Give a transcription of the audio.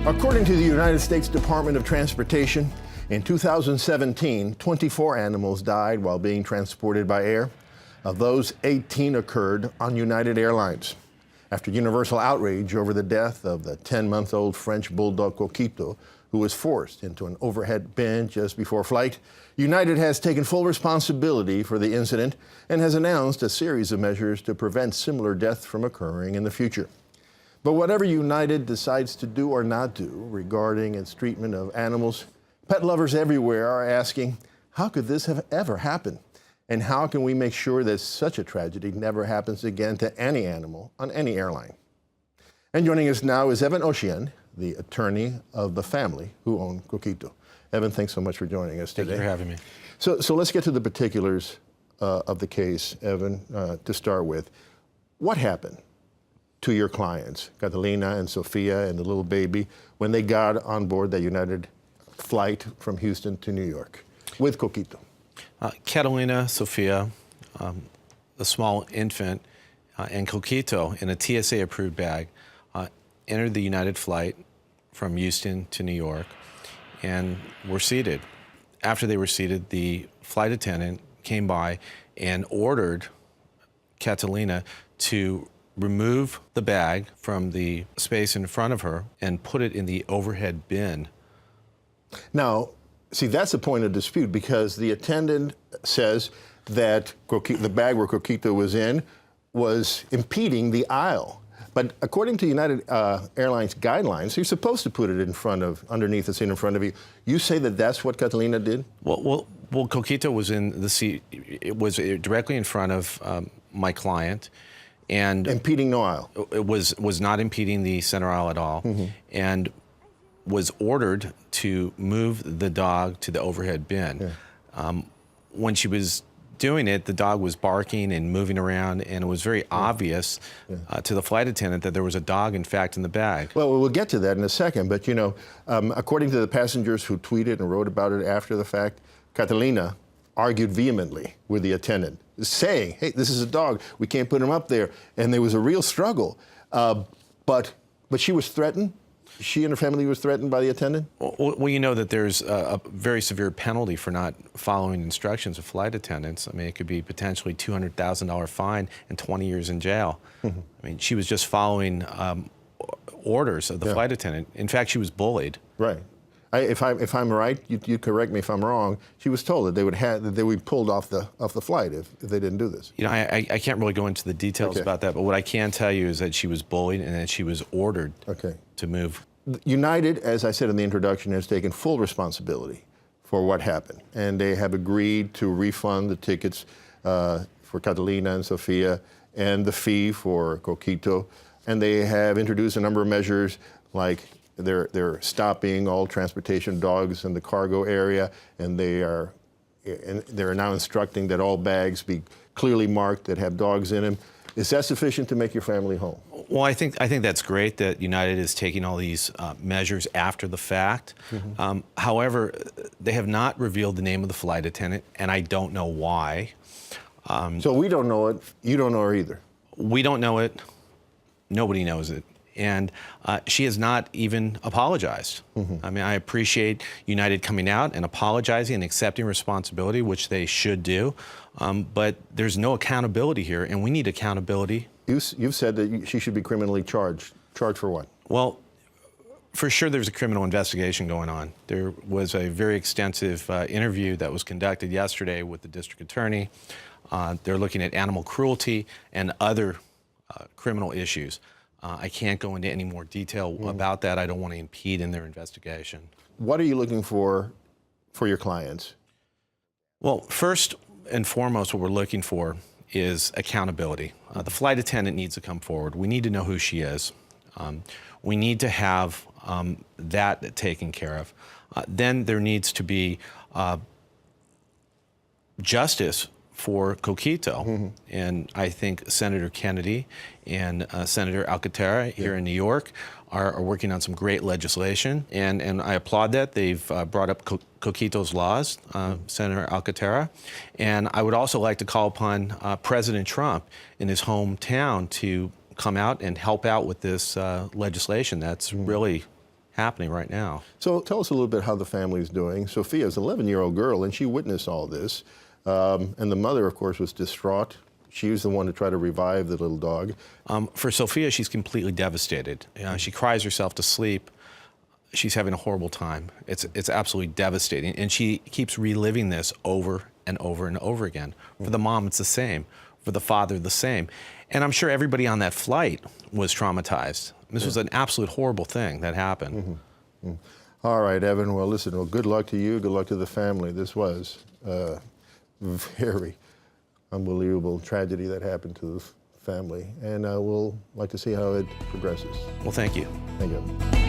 According to the United States Department of Transportation, in 2017, 24 animals died while being transported by air. Of those, 18 occurred on United Airlines. After universal outrage over the death of the 10-month-old French bulldog Coquito, who was forced into an overhead bin just before flight, United has taken full responsibility for the incident and has announced a series of measures to prevent similar deaths from occurring in the future. But whatever United decides to do or not do regarding its treatment of animals, pet lovers everywhere are asking, how could this have ever happened? And how can we make sure that such a tragedy never happens again to any animal on any airline? And joining us now is Evan Ocean, the attorney of the family who owned Coquito. Evan, thanks so much for joining us today. Thank you for having me. So let's get to the particulars of the case, Evan, to start with. What happened to your clients, Catalina and Sophia and the little baby, when they got on board the United flight from Houston to New York with Coquito? Catalina, Sophia, a small infant, and Coquito in a TSA-approved bag entered the United flight from Houston to New York and were seated. After they were seated, the flight attendant came by and ordered Catalina to remove the bag from the space in front of her and put it in the overhead bin. Now, see, that's a point of dispute because the attendant says that the bag where Coquito was in was impeding the aisle. But according to United Airlines guidelines, you're supposed to put it in front of, underneath the seat in front of you. You say that that's what Catalina did? Well, Coquito was in the seat. It was directly in front of my client. And impeding no aisle. It was not impeding the center aisle at all, and was ordered to move the dog to the overhead bin. Yeah. When she was doing it, the dog was barking and moving around, and it was very obvious to the flight attendant that there was a dog, in fact, in the bag. Well, we'll get to that in a second, but you know, according to the passengers who tweeted and wrote about it after the fact, Catalina argued vehemently with the attendant, saying, hey, this is a dog, we can't put him up there. And there was a real struggle. But she was threatened? She and her family was threatened by the attendant? Well, you know that there's a very severe penalty for not following instructions of flight attendants. I mean, it could be potentially $200,000 fine and 20 years in jail. I mean, she was just following orders of the flight attendant. In fact, she was bullied. Right. If I'm right, you correct me if I'm wrong. She was told that they would be pulled off the flight if they didn't do this. You know, I can't really go into the details about that, but what I can tell you is that she was bullied and that she was ordered to move. United, as I said in the introduction, has taken full responsibility for what happened, and they have agreed to refund the tickets for Catalina and Sophia and the fee for Coquito, and they have introduced a number of measures like they're stopping all transportation dogs in the cargo area, and they're now instructing that all bags be clearly marked that have dogs in them. Is that sufficient to make your family home? Well, I think that's great that United is taking all these measures after the fact. However, they have not revealed the name of the flight attendant, and I don't know why. So we don't know it. You don't know her either. We don't know it. Nobody knows it. And she has not even apologized. I mean, I appreciate United coming out and apologizing and accepting responsibility, which they should do. But there's no accountability here, and we need accountability. You've said that she should be criminally charged. Charged for what? Well, for sure there's a criminal investigation going on. There was a very extensive interview that was conducted yesterday with the district attorney. They're looking at animal cruelty and other criminal issues. I can't go into any more detail about that. I don't want to impede in their investigation. What are you looking for your clients? Well, first and foremost, what we're looking for is accountability. The flight attendant needs to come forward. We need to know who she is. We need to have that taken care of. Then there needs to be justice for Coquito. And I think Senator Kennedy and Senator Alcantara here in New York are working on some great legislation. And I applaud that. They've brought up Coquito's laws, Senator Alcantara. And I would also like to call upon President Trump in his hometown to come out and help out with this legislation that's really happening right now. So tell us a little bit how the family's doing. Sophia is an 11-year-old girl, and she witnessed all this. And the mother, of course, was distraught. She was the one to try to revive the little dog. For Sophia, she's completely devastated. She cries herself to sleep. She's having a horrible time. It's absolutely devastating. And she keeps reliving this over and over and over again. For the mom, it's the same. For the father, the same. And I'm sure everybody on that flight was traumatized. This was an absolute horrible thing that happened. All right, Evan. Well, listen, good luck to you. Good luck to the family. This was a very unbelievable tragedy that happened to the family. And we'll like to see how it progresses. Well, thank you. Thank you.